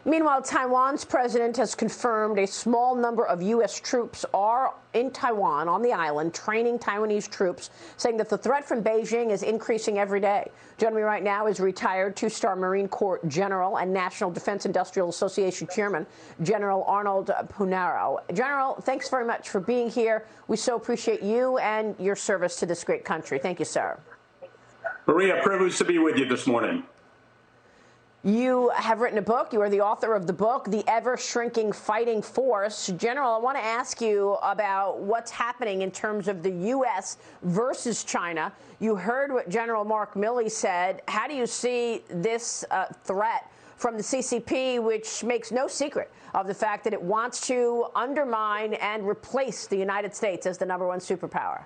Meanwhile, Taiwan's president has confirmed a small number of U.S. troops are in Taiwan, on the island, training Taiwanese troops, saying that the threat from Beijing is increasing every day. Joining me right now is retired two-star Marine Corps General and National Defense Industrial Association Chairman, General Arnold Punaro. General, thanks very much for being here. We so appreciate you and your service to this great country. Thank you, sir. Maria, privileged to be with you this morning. You have written a book. You are the author of the book, The Ever-Shrinking Fighting Force. General, I want to ask you about what's happening in terms of the U.S. versus China. You heard what General Mark Milley said. How do you see this threat from the CCP, which makes no secret of the fact that it wants to undermine and replace the United States as the #1 superpower?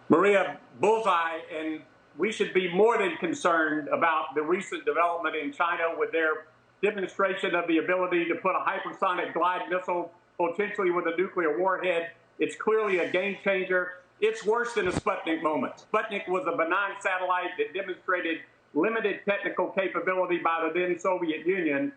Maria, bullseye, and we should be more than concerned about the recent development in China with their demonstration of the ability to put a hypersonic glide missile, potentially with a nuclear warhead. It's clearly a game changer. It's worse than a Sputnik moment. Sputnik was a benign satellite that demonstrated limited technical capability by the then Soviet Union.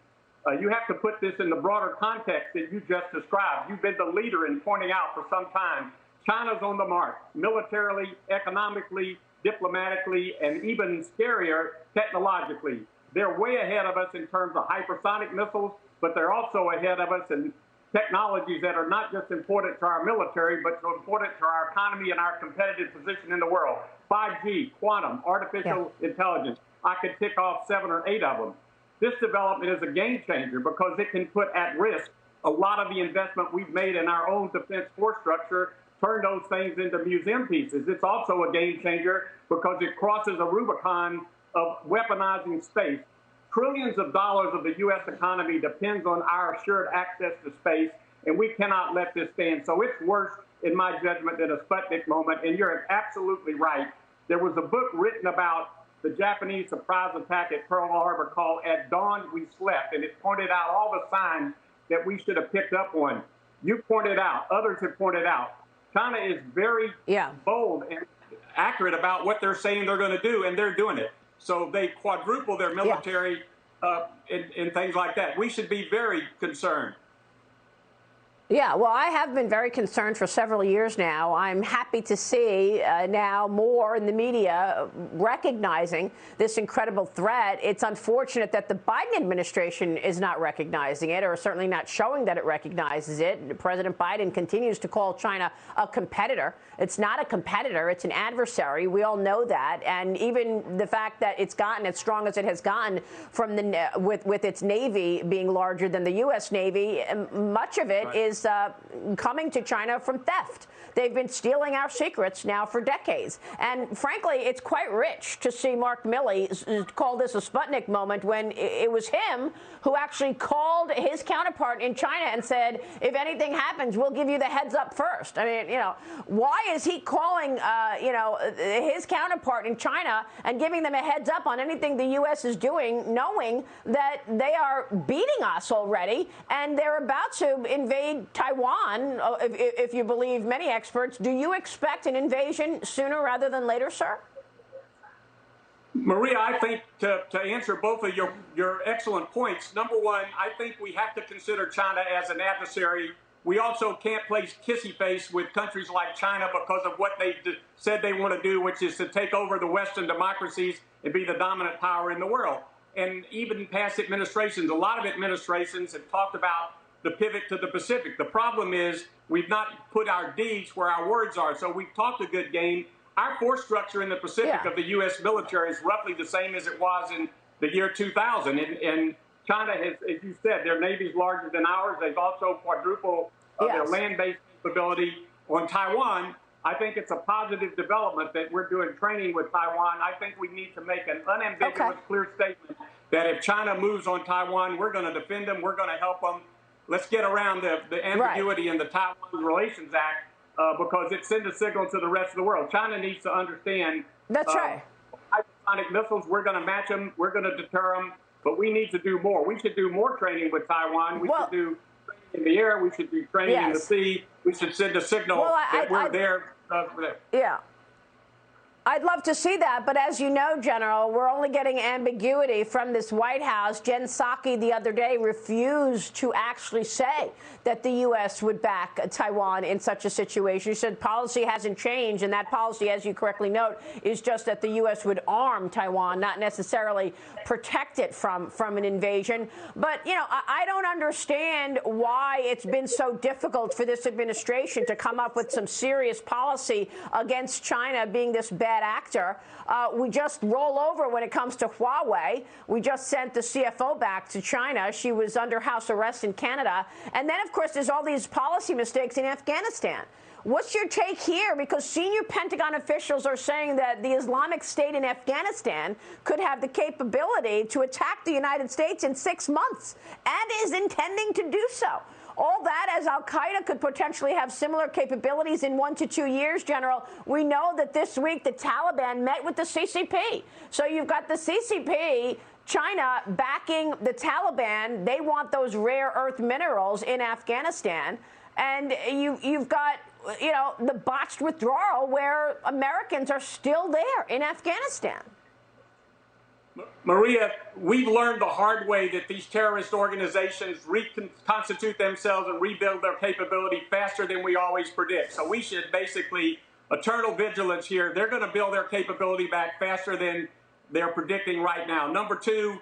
You have to put this in the broader context that you just described. You've been the leader in pointing out for some time, China's on the mark, militarily, economically, diplomatically, and even scarier, technologically. They're way ahead of us in terms of hypersonic missiles, but they're also ahead of us in technologies that are not just important to our military, but important to our economy and our competitive position in the world. 5G, quantum, artificial intelligence. I could tick off 7 or 8 of them. This development is a game changer because it can put at risk a lot of the investment we've made in our own defense force structure, turn those things into museum pieces. It's also a game changer because it crosses a Rubicon of weaponizing space. Trillions of dollars of the U.S. economy depends on our assured access to space, and we cannot let this stand. So it's worse, in my judgment, than a Sputnik moment, and you're absolutely right. There was a book written about the Japanese surprise attack at Pearl Harbor called At Dawn We Slept, and it pointed out all the signs that we should have picked up on. You pointed out, others have pointed out, China is very bold and accurate about what they're saying they're going to do, and they're doing it. So they quadruple their military and things like that. We should be very concerned. Yeah, well, I have been very concerned for several years now. I'm happy to see now more in the media recognizing this incredible threat. It's unfortunate that the Biden administration is not recognizing it, or certainly not showing that it recognizes it. President Biden continues to call China a competitor. It's not a competitor. It's an adversary. We all know that. And even the fact that it's gotten as strong as it has gotten from the with its Navy being larger than the U.S. Navy, much of it is coming to China from theft. They've been stealing our secrets now for decades. And frankly, it's quite rich to see Mark Milley call this a Sputnik moment when it was him who actually called his counterpart in China and said, if anything happens, we'll give you the heads up first. I mean, you know, why is he calling, his counterpart in China and giving them a heads up on anything the U.S. is doing, knowing that they are beating us already and they're about to invade Taiwan, if you believe many experts? Do you expect an invasion sooner rather than later, sir? Maria, I think to answer both of your excellent points, number one, I think we have to consider China as an adversary. We also can't play kissy face with countries like China because of what they said they want to do, which is to take over the Western democracies and be the dominant power in the world. And even past administrations, a lot of administrations have talked about the pivot to the Pacific. The problem is we've not put our deeds where our words are. So we've talked a good game. Our force structure in the Pacific of the U.S. military is roughly the same as it was in the year 2000. And China has, as you said, their Navy is larger than ours. They've also quadrupled their land-based capability on Taiwan. I think it's a positive development that we're doing training with Taiwan. I think we need to make an unambiguous, clear statement that if China moves on Taiwan, we're going to defend them, we're going to help them. Let's get around the ambiguity in the Taiwan Relations Act because it sends a signal to the rest of the world. China needs to understand hypersonic missiles, we're going to match them, we're going to deter them, but we need to do more. We should do more training with Taiwan. We should do training in the air. We should do training in the sea. We should send a signal that we're there. I'd love to see that, but as you know, General, we're only getting ambiguity from this White House. Jen Psaki the other day refused to actually say that the U.S. would back Taiwan in such a situation. She said policy hasn't changed, and that policy, as you correctly note, is just that the U.S. would arm Taiwan, not necessarily protect it from an invasion. But, you know, I don't understand why it's been so difficult for this administration to come up with some serious policy against China being this bad actor. We just roll over when it comes to Huawei. We just sent the CFO back to China. She was under house arrest in Canada. And then, of course, there's all these policy mistakes in Afghanistan. What's your take here? Because senior Pentagon officials are saying that the Islamic State in Afghanistan could have the capability to attack the United States in 6 months and is intending to do so. All that as al-Qaeda could potentially have similar capabilities in 1 to 2 years, General. We know that this week the Taliban met with the CCP. So you've got the CCP, China backing the Taliban. They want those rare earth minerals in Afghanistan. And you've got, you know, the botched withdrawal where Americans are still there in Afghanistan. Maria, we've learned the hard way that these terrorist organizations reconstitute themselves and rebuild their capability faster than we always predict. So we should basically, eternal vigilance here. They're going to build their capability back faster than they're predicting right now. Number two,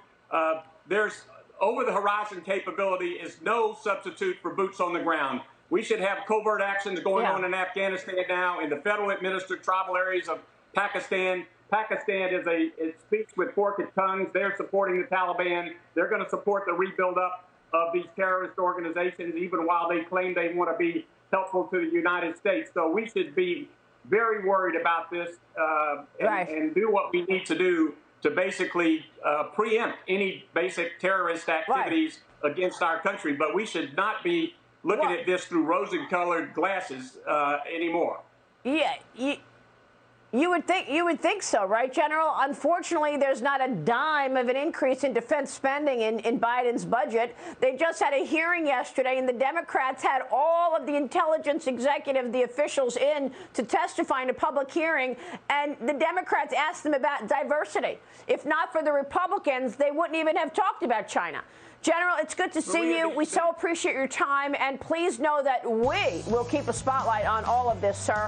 there's over-the-horizon capability is no substitute for boots on the ground. We should have covert actions going on in Afghanistan now, in the federal administered tribal areas of Pakistan. Pakistan it speaks with forked tongues. They're supporting the Taliban. They're going to support the rebuild up of these terrorist organizations, even while they claim they want to be helpful to the United States. So we should be very worried about this and do what we need to do to basically preempt any basic terrorist activities against our country. But we should not be looking at this through rose-colored glasses anymore. Yeah. You would think so, right, General? Unfortunately, there's not a dime of an increase in defense spending in Biden's budget. They just had a hearing yesterday, and the Democrats had all of the intelligence executive, the officials in to testify in a public hearing, and the Democrats asked them about diversity. If not for the Republicans, they wouldn't even have talked about China. General, it's good to see you. We so appreciate your time, and please know that we will keep a spotlight on all of this, sir.